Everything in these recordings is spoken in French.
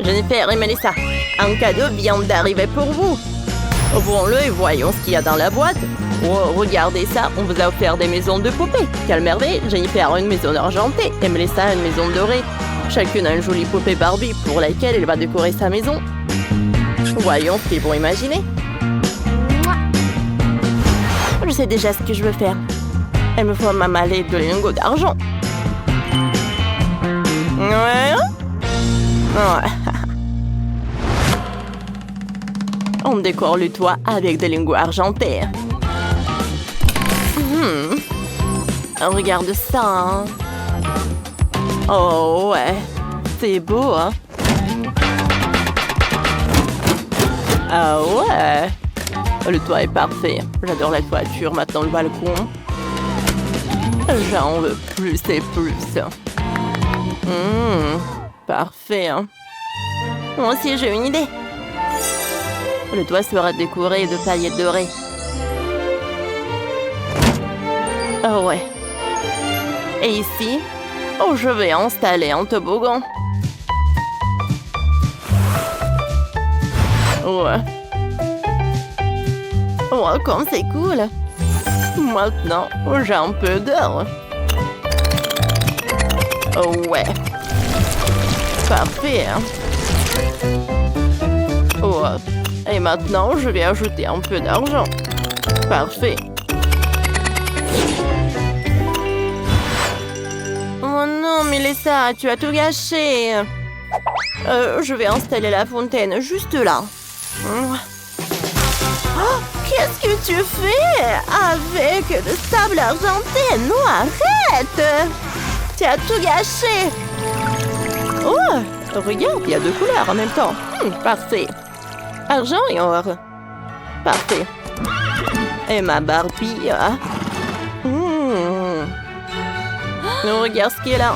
Jennifer et Melissa, un cadeau vient d'arriver pour vous. Ouvrons-le et voyons ce qu'il y a dans la boîte. Oh, regardez ça, on vous a offert des maisons de poupées. Quelle merveille! Jennifer a une maison argentée et Melissa a une maison dorée. Chacune a une jolie poupée Barbie pour laquelle elle va décorer sa maison. Voyons ce qu'ils vont imaginer. Je sais déjà ce que je veux faire. Il me faut ma mallette de lingots d'argent. Ouais. On décore le toit avec des lingots argentés. Regarde ça. Hein. Oh ouais, c'est beau, hein? Ah ouais. Le toit est parfait. J'adore la toiture, maintenant le balcon. J'en veux plus et plus. Parfait. Hein. Moi aussi, j'ai une idée. Le toit sera décoré de paillettes dorées. Oh ouais. Et ici, je vais installer un toboggan. Ouais. Oh, comme c'est cool. Maintenant, j'ai un peu d'or. Oh ouais. Parfait. Hein? Oh. Et maintenant, je vais ajouter un peu d'argent. Parfait. Oh non, Melissa, tu as tout gâché. Je vais installer la fontaine juste là. Oh, qu'est-ce que tu fais avec le sable argenté? Non, arrête! Tu as tout gâché. Oh, regarde, il y a deux couleurs en même temps. Parfait. Argent et or. Parfait. Et ma Barbie. Regarde ce qu'il y a là.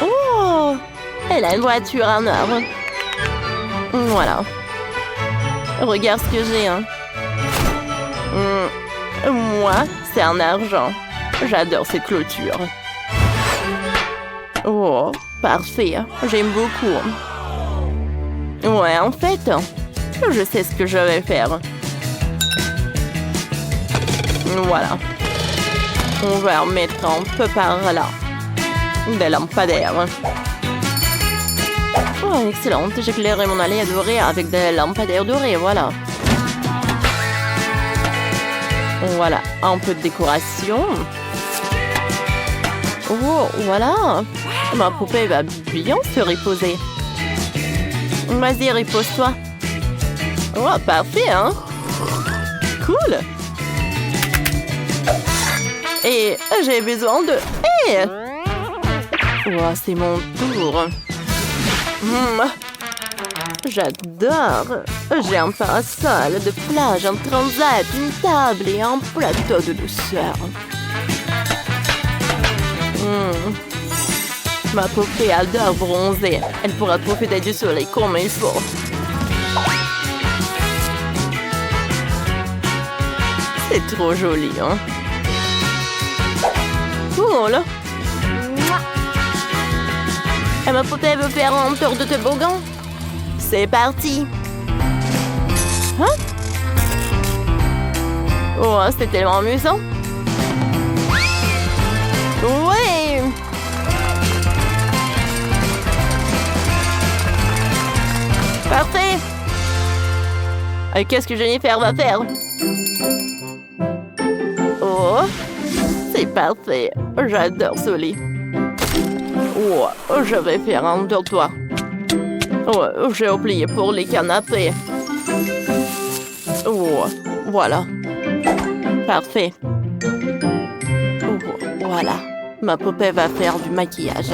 Oh, elle a une voiture en or. Voilà. Regarde ce que j'ai. Hein. Moi, c'est en argent. J'adore cette clôture. Oh, parfait. J'aime beaucoup. Ouais, en fait, je sais ce que je vais faire. Voilà. On va en mettre un peu par là. Des lampadaires. Oh, excellent. J'éclairerai mon allée dorée avec des lampadaires dorés, voilà. Voilà, un peu de décoration. Oh, voilà. Ma poupée va bien se reposer. Vas-y, repose-toi. Oh, parfait, hein? Cool. Et j'ai besoin de... Hey! Oh, c'est mon tour. J'adore. J'ai un parasol de plage, un transat, une table et un plateau de douceur. Ma poupée adore bronzer. Elle pourra profiter du soleil comme il faut. C'est trop joli, hein? Cool. Et ma poupée veut faire un tour de toboggan. C'est parti. Hein? Oh, c'est tellement amusant. Ouais. Parfait. Et qu'est-ce que Jennifer va faire? Oh, c'est parfait. J'adore ce lit. Oh, je vais faire un dortoir. Oh, j'ai oublié pour les canapés. Oh, voilà. Parfait. Oh, voilà. Ma poupée va faire du maquillage.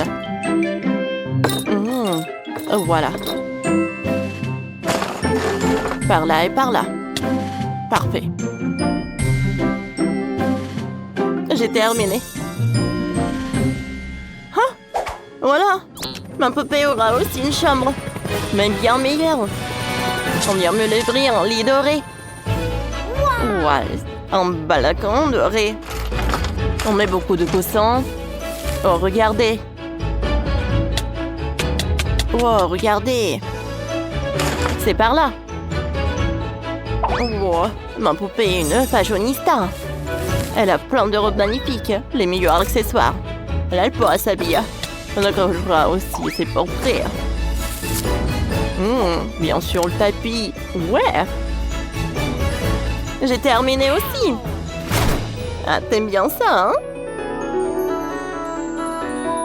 Voilà. Par là et par là. Parfait. J'ai terminé. Ah, voilà. Ma poupée aura aussi une chambre. Mais bien meilleure. On vient me livrer un lit doré. Ouais, un balcon doré. On met beaucoup de coussins. Oh, regardez. Wow, regardez. C'est par là. Wow, ma poupée est une fashionista. Elle a plein de robes magnifiques, les meilleurs accessoires. Là, elle pourra s'habiller. On accrochera aussi ses portraits. Bien sûr, le tapis. Ouais. J'ai terminé aussi. Ah, t'aimes bien ça, hein?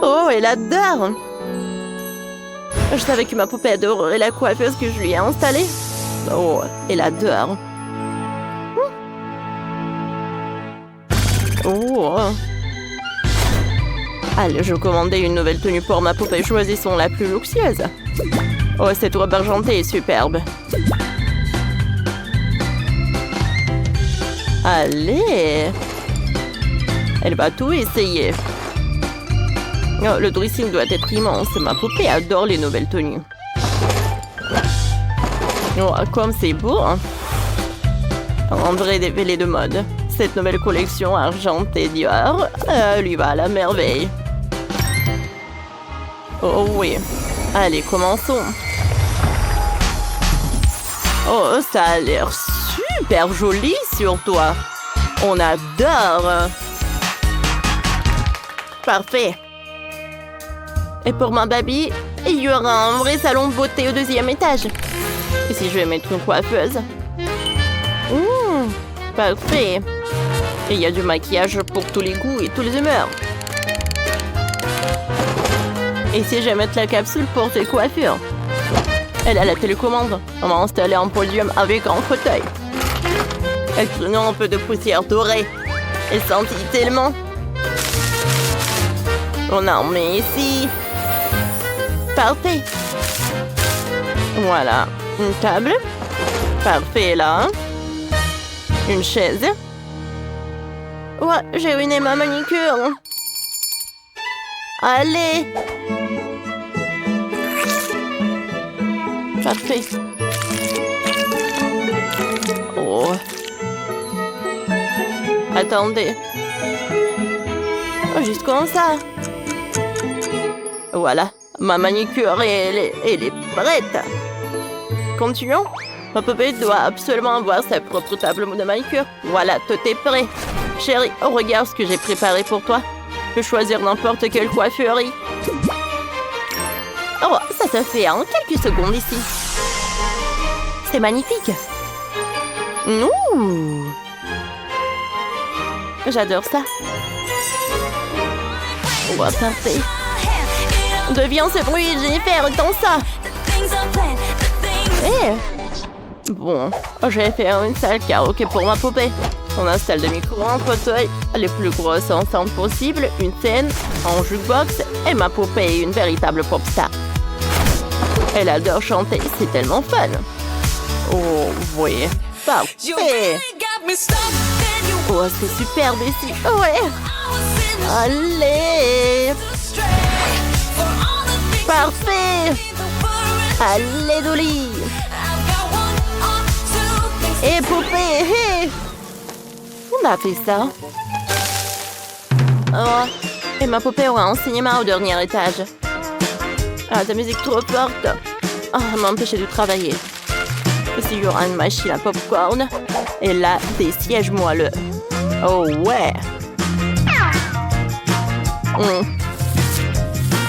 Oh, elle adore. Je savais que ma poupée adorerait la coiffeuse que je lui ai installée. Oh, elle adore. Oh. Allez, je commandais une nouvelle tenue pour ma poupée. Choisissons la plus luxueuse. Oh, cette robe argentée est superbe. Allez. Elle va tout essayer. Oh, le dressing doit être immense. Ma poupée adore les nouvelles tenues. Oh, comme c'est beau. Hein? Un vrai défilé de mode. Cette nouvelle collection argentée Dior lui va à la merveille. Oh oui. Allez, commençons. Oh, ça a l'air super joli sur toi. On adore. Parfait. Et pour ma baby, il y aura un vrai salon de beauté au 2e étage. Et si je vais mettre une coiffeuse? Parfait. Et il y a du maquillage pour tous les goûts et toutes les humeurs. Et si je vais mettre la capsule pour tes coiffures? Elle a la télécommande. On va installer un podium avec un fauteuil. Elle traîne un peu de poussière dorée. Elle sentit tellement. On en met ici. Parfait. Voilà. Une table. Parfait, là. Une chaise. Ouais, j'ai ruiné ma manicure. Allez. Parfait. Oh. Attendez. Oh, juste comme ça. Voilà. Ma manicure, elle est prête. Continuons. Ma poupée doit absolument avoir sa propre table de manicure. Voilà, tout est prêt. Chérie, regarde ce que j'ai préparé pour toi. Tu peux choisir n'importe quelle coiffurerie. Oh, ça se fait en quelques secondes ici. C'est magnifique. Ouh. J'adore ça. Oh, parfait. Deviens ce bruit, Jennifer, dans ça. Eh. Bon, je vais faire une salle karaoké pour ma poupée. On installe des micros, un fauteuil, les plus grosses enceintes possibles, une scène, un jukebox et ma poupée est une véritable pop star. Elle adore chanter, c'est tellement fun. Oh oui, parfait. Oh, c'est superbe ici. Ouais. Allez. Parfait. Allez, Dolly. Et poupée, hey. On a fait ça. Oh, et ma poupée aura un cinéma au dernier étage. Ah, ta musique trop forte. Oh, elle m'a empêché de travailler. Ici, il y aura une machine à popcorn. Et là, des sièges moelleux. Oh, ouais.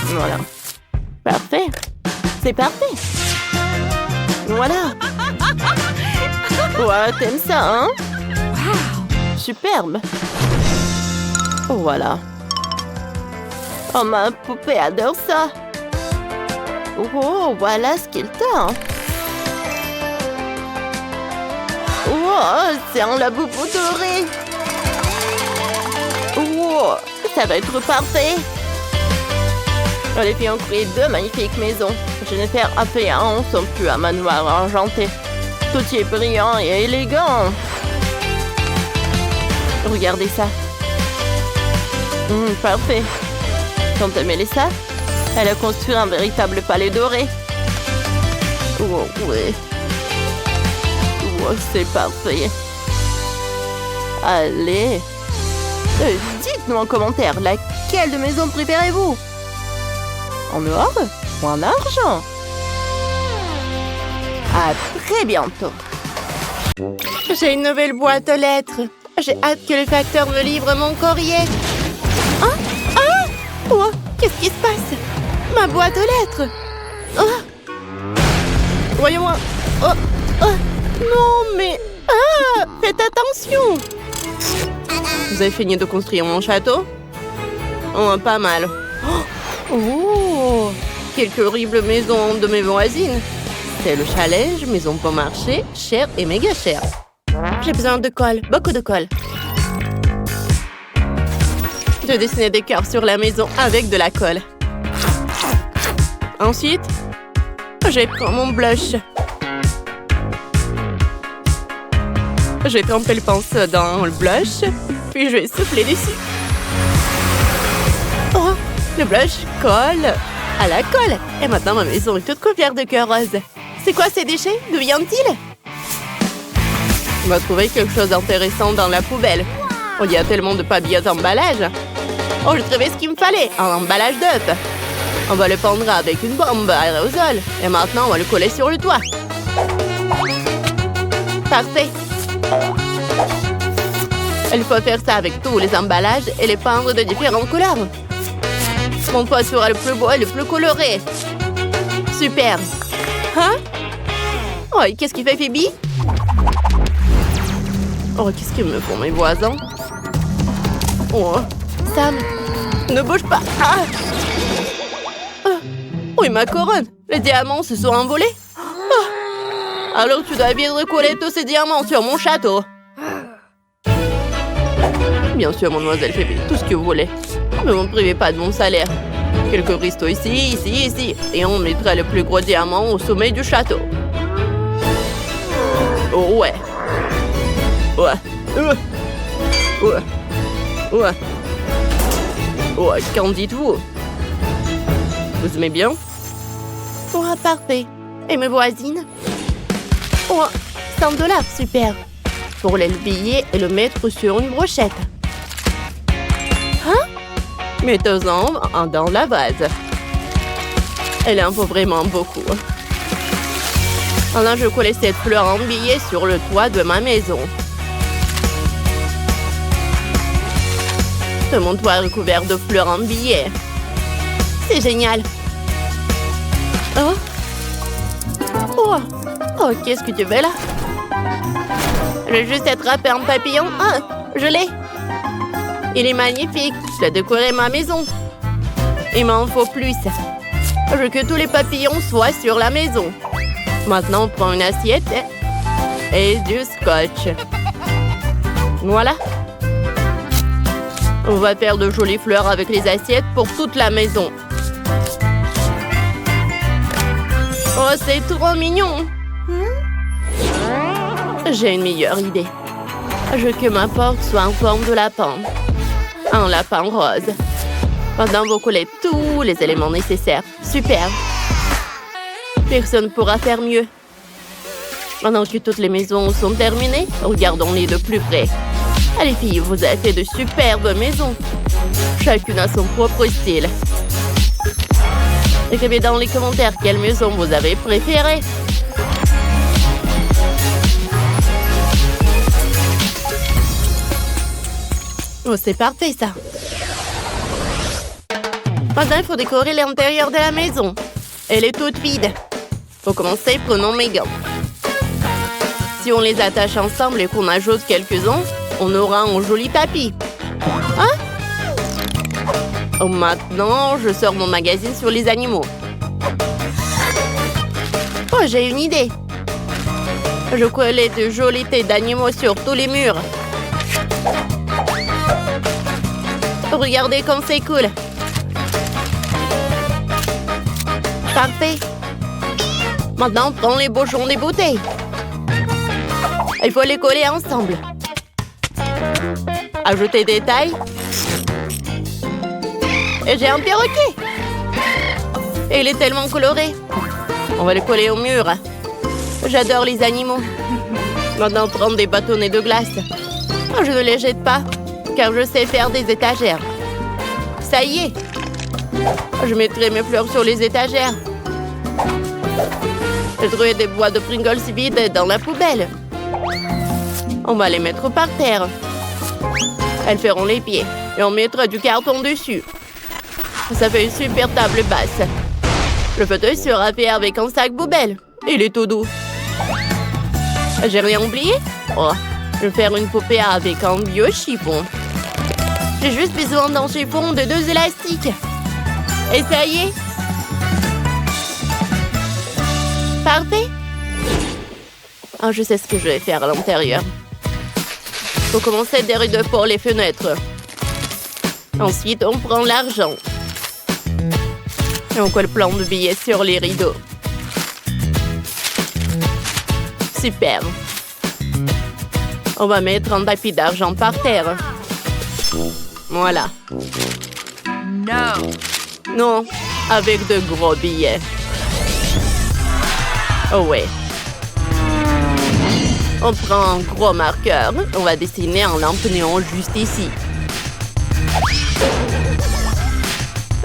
Voilà. Parfait. C'est parfait. Voilà. Ouais, t'aimes ça, hein? Superbe. Voilà. Oh, ma poupée adore ça. Oh, voilà ce qu'il t'a. Oh, c'est un laboubou doré. Oh, ça va être parfait. Les filles ont créé 2 magnifiques maisons. Jennifer a fait un somptueux manoir argenté. Tout y est brillant et élégant. Regardez ça. Parfait. Quand elle ça, elle a construit un véritable palais doré. Oh, oui. Oh, c'est parfait. Allez. Dites-nous en commentaire, laquelle de maison préférez-vous? En noir? point d'argent. À très bientôt. J'ai une nouvelle boîte aux lettres. J'ai hâte que le facteur me livre mon courrier. Ah! Ah! Oh, qu'est-ce qui se passe? Ma boîte aux lettres. Oh! Voyons-moi. Oh! Oh! Non, mais... Ah! Faites attention! Vous avez fini de construire mon château? Oh, pas mal. Oh! Quelques horribles maisons de mes voisines. C'est le challenge maison bon marché, cher et méga cher. J'ai besoin de colle, beaucoup de colle. Je dessinais des cœurs sur la maison avec de la colle. Ensuite, je prends mon blush. Je vais tremper le pinceau dans le blush, puis je vais souffler dessus. Oh, le blush colle à la colle. Et maintenant, ma maison est toute couverte de cœurs roses. C'est quoi ces déchets? D'où viennent-ils? On va trouver quelque chose d'intéressant dans la poubelle. Oh, il y a tellement de papier d'emballage. Oh, j'ai trouvé ce qu'il me fallait, un emballage d'œuf. On va le pendre avec une bombe à aérosol. Et maintenant, on va le coller sur le toit. Parfait. Il faut faire ça avec tous les emballages et les peindre de différentes couleurs. Mon pot sera le plus beau et le plus coloré. Super. Hein? Oh, et qu'est-ce qu'il fait, Phoebe? Oh, qu'est-ce qu'ils me font, mes voisins? Oh, Sam, ne bouge pas. Ah! Oui, ma couronne. Les diamants se sont envolés. Oh. Alors, tu dois bien recoller tous ces diamants sur mon château. Bien sûr, mademoiselle Phoebe, tout ce que vous voulez. Ne m'en privez pas de mon salaire. Quelques cristaux ici, ici, ici. Et on mettra le plus gros diamant au sommet du château. Oh ouais. Ouais. Ouais. Ouais. Ouais, qu'en dites-vous? Vous aimez bien? Oh, parfait. Et mes voisines? Oh, 100 $, super. Pour les billet et le mettre sur une brochette. Hein? Mettez-en dans la vase. Elle en faut vraiment beaucoup. Alors, je collais cette fleur en billet sur le toit de ma maison. Tout mon toit est recouvert de fleurs en billet. C'est génial. Oh. Oh. Oh, qu'est-ce que tu veux là? Je vais juste attraper un papillon. Ah, je l'ai. Il est magnifique. Je vais décorer ma maison. Il m'en faut plus. Je veux que tous les papillons soient sur la maison. Maintenant, on prend une assiette et du scotch. Voilà. On va faire de jolies fleurs avec les assiettes pour toute la maison. Oh, c'est trop mignon. J'ai une meilleure idée. Je veux que ma porte soit en forme de lapin. Un lapin rose. Maintenant, vous collez tous les éléments nécessaires. Super. Personne ne pourra faire mieux. Maintenant que toutes les maisons sont terminées, regardons-les de plus près. Allez filles, vous avez fait de superbes maisons. Chacune a son propre style. Écrivez dans les commentaires quelle maison vous avez préférée. Oh, c'est parfait ça. Maintenant, il faut décorer l'intérieur de la maison. Elle est toute vide. Pour commencer, prenons mes gants. Si on les attache ensemble et qu'on ajoute quelques-uns, on aura un joli tapis. Hein? Oh, maintenant, je sors mon magazine sur les animaux. Oh, j'ai une idée. Je collais de jolies têtes d'animaux sur tous les murs. Regardez comme c'est cool. Parfait. Maintenant, on prend les bouchons des bouteilles. Il faut les coller ensemble. Ajoutez des tailles. Et j'ai un perroquet. Et il est tellement coloré. On va le coller au mur. J'adore les animaux. Maintenant, prendre des bâtonnets de glace. Je ne les jette pas, car je sais faire des étagères. Ça y est. Je mettrai mes fleurs sur les étagères. J'ai trouvé des boîtes de Pringles vides dans la poubelle. On va les mettre par terre. Elles feront les pieds et on mettra du carton dessus. Ça fait une super table basse. Le fauteuil sera fait avec un sac poubelle. Il est tout doux. J'ai rien oublié? Oh, je vais faire une poupée avec un vieux chiffon. J'ai juste besoin d'un chiffon de 2 élastiques. Et ça y est. Parfait. Oh, je sais ce que je vais faire à l'intérieur. Faut commencer des rideaux pour les fenêtres. Ensuite, on prend l'argent. Et on colle plein de billets sur les rideaux. Super. On va mettre un tapis d'argent par terre. Voilà. Non, avec de gros billets. Oh ouais. On prend un gros marqueur. On va dessiner un lampe néon juste ici.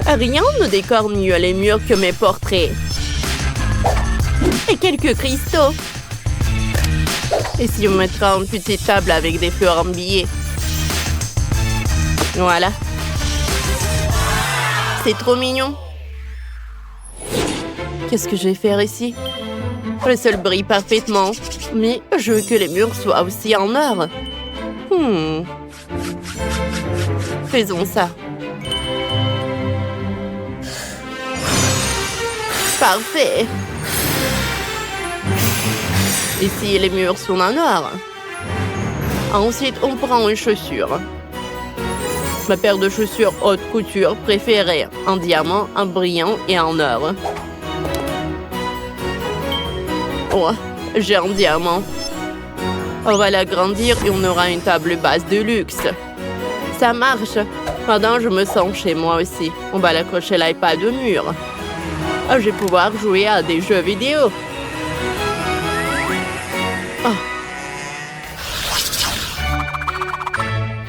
Rien ne décore mieux les murs que mes portraits. Et quelques cristaux. Et si on mettra une petite table avec des fleurs en billets. Voilà. C'est trop mignon. Qu'est-ce que je vais faire ici? Le sol brille parfaitement, mais je veux que les murs soient aussi en or. Faisons ça. Parfait. Ici, les murs sont en or. Ensuite, on prend une chaussure. Ma paire de chaussures haute couture préférée, en diamant, en brillant et en or. Oh, j'ai un diamant. On va l'agrandir et on aura une table basse de luxe. Ça marche. Maintenant, je me sens chez moi aussi. On va l'accrocher l'iPad au mur. Oh, je vais pouvoir jouer à des jeux vidéo.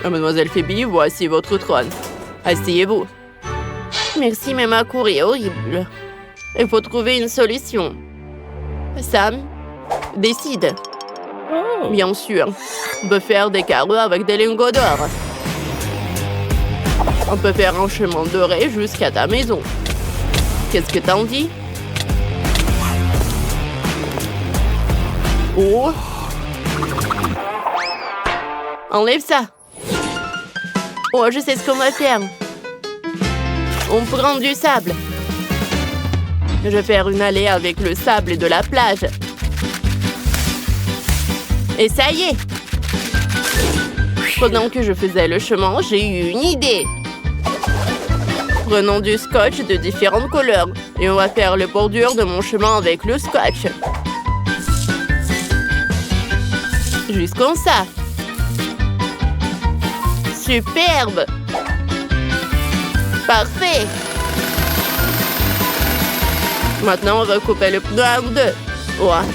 Oh, Mademoiselle Phoebe, voici votre trône. Asseyez-vous. Merci, mais ma cour est horrible. Il faut trouver une solution. Sam, décide. Bien sûr, on peut faire des carreaux avec des lingots d'or. On peut faire un chemin doré jusqu'à ta maison. Qu'est-ce que t'en dis? Oh! Enlève ça. Oh, je sais ce qu'on va faire. On prend du sable. Je vais faire une allée avec le sable et de la plage. Et ça y est! Pendant que je faisais le chemin, j'ai eu une idée. Prenons du scotch de différentes couleurs et on va faire les bordures de mon chemin avec le scotch. Juste comme ça. Superbe! Parfait! Maintenant, on va couper le pneu en deux. Ouais.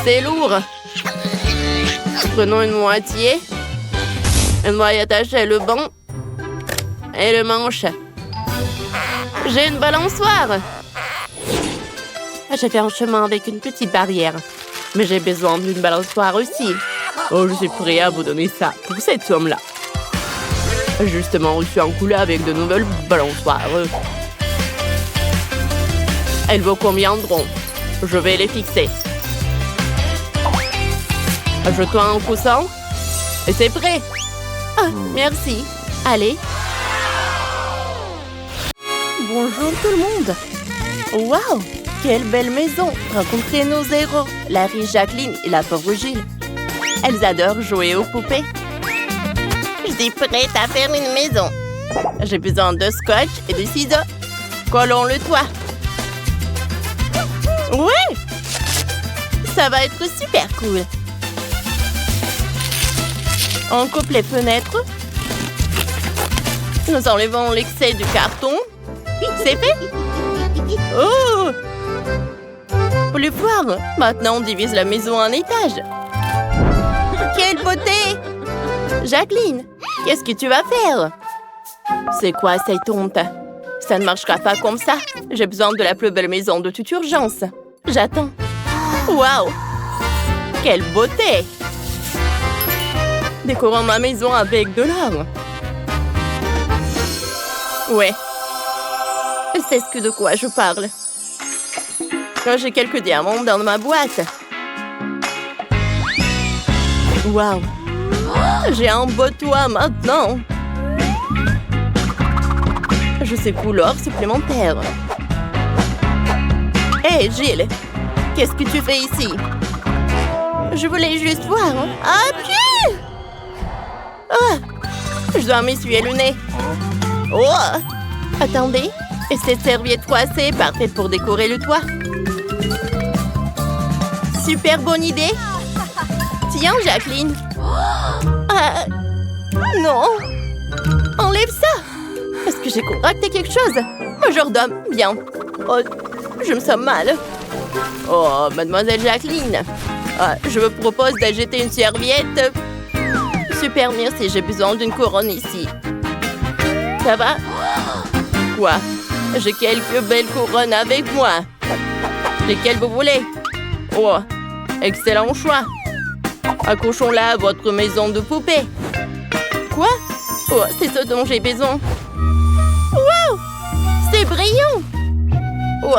C'est lourd. Prenons une moitié. On va y attacher le banc et le manche. J'ai une balançoire. J'ai fait un chemin avec une petite barrière. Mais j'ai besoin d'une balançoire aussi. Oh, je suis prêt à vous donner ça pour cette somme-là. Justement, je suis en couleur avec de nouvelles balançoires. Elles vous conviendront. Je vais les fixer. Ajoute-toi un coussin. Et c'est prêt. Ah, merci. Allez. Bonjour tout le monde. Waouh, quelle belle maison. Rencontrez nos héros, la riche Jacqueline et la pauvre Gilles. Elles adorent jouer aux poupées. Je suis prête à faire une maison. J'ai besoin de scotch et de ciseaux. Collons le toit. Ouais! Ça va être super cool. On coupe les fenêtres. Nous enlevons l'excès du carton. C'est fait. Oh! Vous le voir. Maintenant, on divise la maison en étages. Quelle beauté! Jacqueline, qu'est-ce que tu vas faire? C'est quoi cette honte? Ça ne marchera pas comme ça. J'ai besoin de la plus belle maison de toute urgence. J'attends. Waouh! Quelle beauté! Décorons ma maison avec de l'or. Ouais. C'est ce de quoi je parle. J'ai quelques diamants dans ma boîte. Waouh! J'ai un beau toit maintenant. Je sais couleur supplémentaire. Hé, Gilles! Qu'est-ce que tu fais ici? Je voulais juste voir. Ah, pied! Ah! Je dois m'essuyer le nez. Oh! Attendez. Et cette serviette froissée est parfaite pour décorer le toit. Super bonne idée. Tiens, Jacqueline. Ah, non. Enlève ça. Est-ce que j'ai concocté quelque chose? Majordome, bien. Oh, je me sens mal. Oh, mademoiselle Jacqueline. Ah, je vous propose d'ajouter une serviette. Super, merci. J'ai besoin d'une couronne ici. Ça va? Quoi? J'ai quelques belles couronnes avec moi. Lesquelles vous voulez? Oh, excellent choix. Accrochons-la à votre maison de poupée. Quoi? Oh, c'est ce dont j'ai besoin. Wow! C'est brillant! Oh,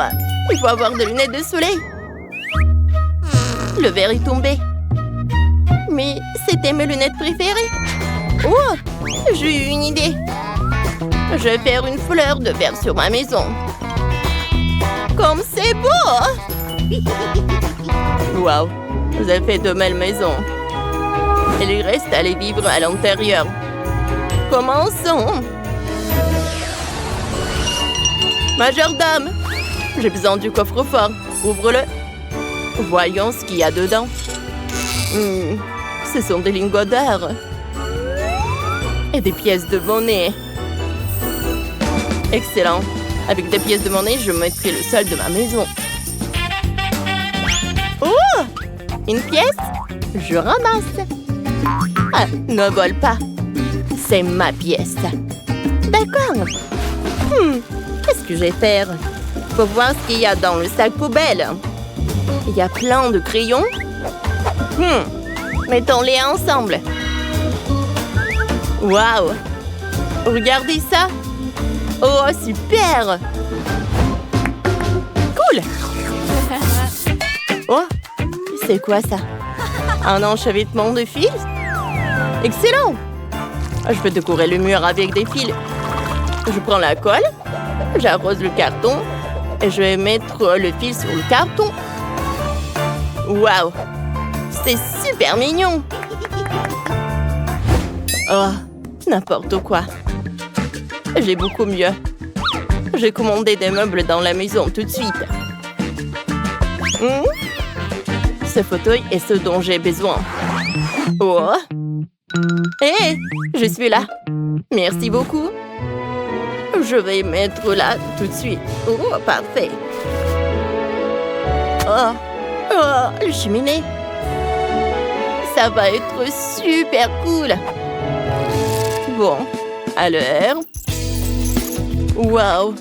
il faut avoir des lunettes de soleil. Le verre est tombé. Mais c'était mes lunettes préférées. Oh! J'ai eu une idée. Je vais faire une fleur de verre sur ma maison. Comme c'est beau! Waouh! Vous avez fait de belles maisons. Il lui reste à aller vivre à l'intérieur. Commençons! Majordome! J'ai besoin du coffre-fort. Ouvre-le. Voyons ce qu'il y a dedans. Ce sont des lingots d'or. Et des pièces de monnaie. Excellent. Avec des pièces de monnaie, je mettrai le sol de ma maison. Oh! Une pièce? Je ramasse. Ah, ne vole pas. C'est ma pièce. D'accord. Qu'est-ce que je vais faire? Faut voir ce qu'il y a dans le sac poubelle. Il y a plein de crayons. Mettons-les ensemble. Waouh! Regardez ça. Oh, super! Cool! Oh, c'est quoi ça? Un enchevêtrement de fils? Excellent! Je peux décorer le mur avec des fils. Je prends la colle, j'arrose le carton et je vais mettre le fil sur le carton. Waouh! C'est super mignon! Oh, n'importe quoi. J'ai beaucoup mieux. J'ai commandé des meubles dans la maison tout de suite. Ce fauteuil est ce dont j'ai besoin. Oh! Hé! Je suis là. Merci beaucoup. Je vais mettre là tout de suite. Oh, parfait. Oh, le cheminée. Ça va être super cool. Bon, alors... Waouh!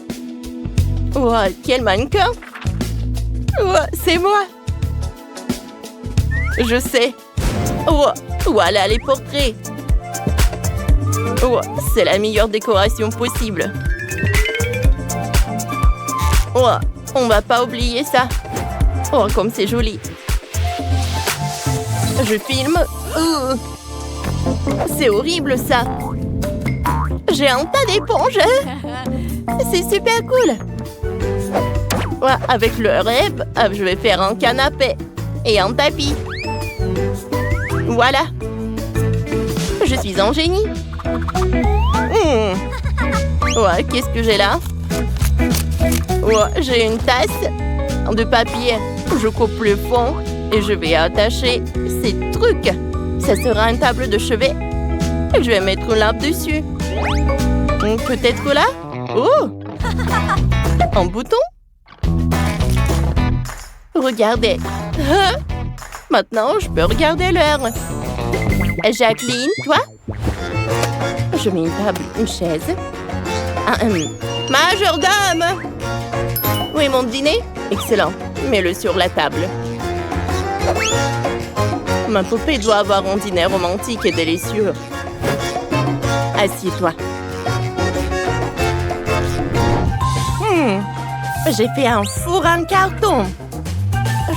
Wow, quel mannequin! Wow, c'est moi! Je sais! Oh, voilà les portraits! Oh, c'est la meilleure décoration possible! Oh, on va pas oublier ça! Oh, comme c'est joli! Je filme! C'est horrible ça! J'ai un tas d'éponges! C'est super cool! Ouais, avec le rêve, je vais faire un canapé et un tapis. Voilà! Je suis un génie! Ouais, qu'est-ce que j'ai là? Ouais, j'ai une tasse de papier. Je coupe le fond et je vais attacher ces trucs. Ça sera une table de chevet. Je vais mettre une lampe dessus. Peut-être là? Oh! Un bouton? Regardez. Maintenant, je peux regarder l'heure. Jacqueline, toi? Je mets une table, une chaise. Majordome! Oui, mon dîner? Excellent. Mets-le sur la table. Ma poupée doit avoir un dîner romantique et délicieux. Assieds-toi. J'ai fait un four en carton.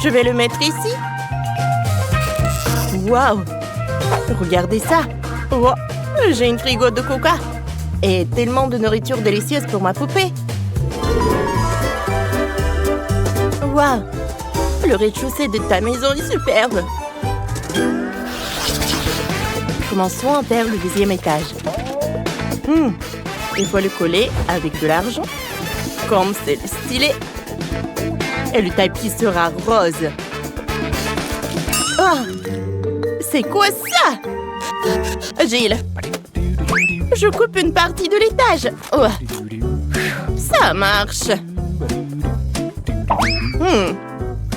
Je vais le mettre ici. Waouh! Regardez ça. Oh, j'ai une frigo de coca. Et tellement de nourriture délicieuse pour ma poupée. Waouh! Le rez-de-chaussée de ta maison est superbe. Commençons vers le deuxième étage. Il faut le coller avec de l'argent. Comme c'est le stylet. Et le tapis sera rose. Oh! C'est quoi ça? Gilles, je coupe une partie de l'étage. Oh. Ça marche.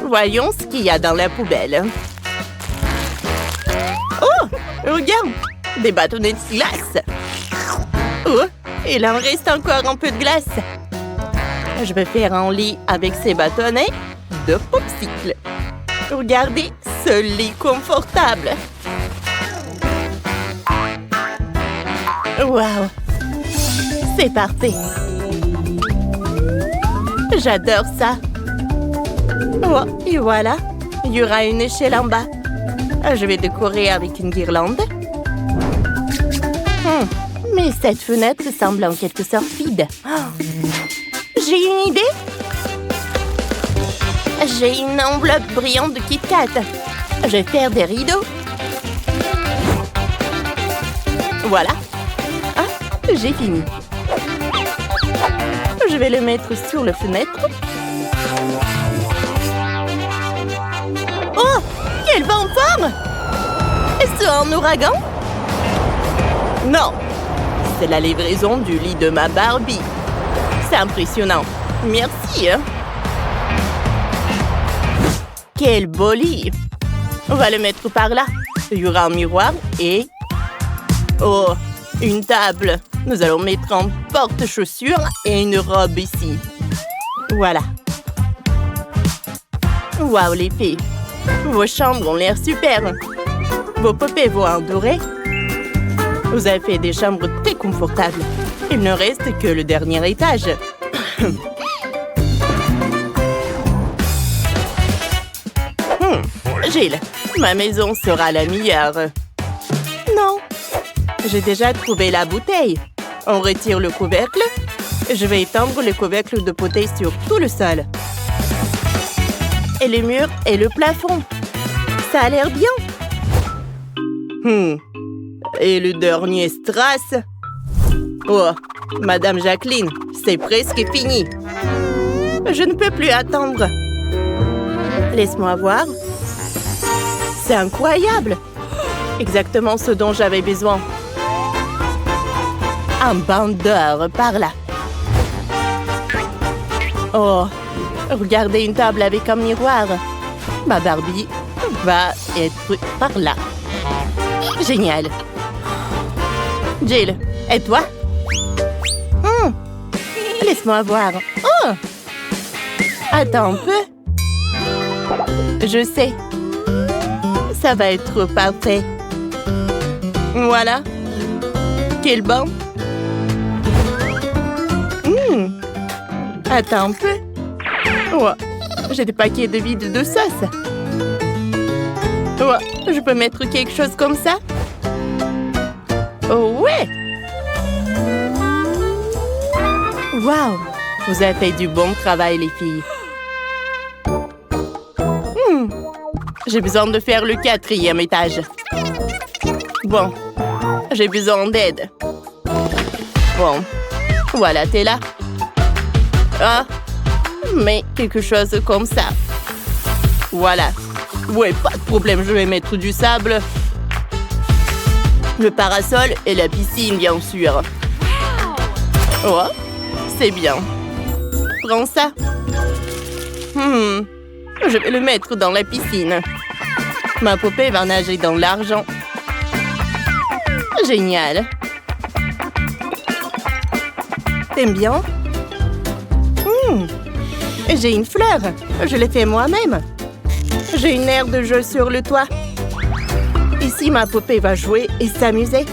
Voyons ce qu'il y a dans la poubelle. Oh, regarde, des bâtonnets de glace. Oh, il en reste encore un peu de glace. Je vais faire un lit avec ces bâtonnets de popsicle. Regardez ce lit confortable. Waouh! C'est parfait. J'adore ça. Oh, et voilà. Il y aura une échelle en bas. Je vais décorer avec une guirlande. Mais cette fenêtre semble en quelque sorte vide. J'ai une idée. J'ai une enveloppe brillante de Kit Kat. Je vais faire des rideaux. Voilà. Ah, j'ai fini. Je vais le mettre sur la fenêtre. Oh, quel vent fort! Est-ce un ouragan? Non, c'est la livraison du lit de ma Barbie. C'est impressionnant. Merci. Quel beau lit! On va le mettre par là. Il y aura un miroir et... Oh, une table. Nous allons mettre un porte-chaussures et une robe ici. Voilà. Waouh, les filles. Vos chambres ont l'air super. Vos poupées vont adorer. Vous avez fait des chambres très confortables. Il ne reste que le dernier étage. Gilles, ma maison sera la meilleure. Non, j'ai déjà trouvé la bouteille. On retire le couvercle. Je vais étendre le couvercle de bouteille sur tout le sol. Et les murs et le plafond. Ça a l'air bien. Et le dernier strass. Oh, Madame Jacqueline, c'est presque fini. Je ne peux plus attendre. Laisse-moi voir. C'est incroyable. Exactement ce dont j'avais besoin. Un bandeur par là. Oh, regardez une table avec un miroir. Ma Barbie va être par là. Génial. Jill, et toi? Laisse-moi voir. Oh! Attends un peu. Je sais. Ça va être parfait. Voilà. Quel banc. Attends un peu. Oh, j'ai des paquets de vide de sauce. Oh, je peux mettre quelque chose comme ça? Oh ouais! Waouh! Vous avez fait du bon travail, les filles. J'ai besoin de faire le 4e étage. Bon, j'ai besoin d'aide. Bon, voilà, t'es là. Ah, mais quelque chose comme ça. Voilà. Ouais, pas de problème, je vais mettre du sable. Le parasol et la piscine, bien sûr. Oh, c'est bien. Prends ça. Je vais le mettre dans la piscine. Ma poupée va nager dans l'argent. Génial. T'aimes bien? J'ai une fleur. Je l'ai fait moi-même. J'ai une aire de jeu sur le toit. Ici, ma poupée va jouer et s'amuser.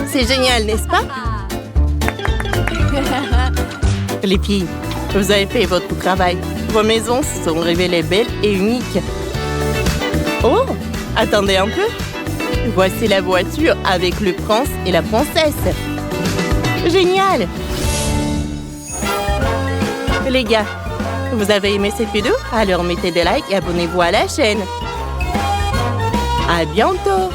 C'est génial, n'est-ce pas? Les filles, vous avez fait votre travail. Vos maisons se sont révélées belles et uniques. Oh, attendez un peu. Voici la voiture avec le prince et la princesse. Génial! Les gars, vous avez aimé cette vidéo? Alors mettez des likes et abonnez-vous à la chaîne. À bientôt!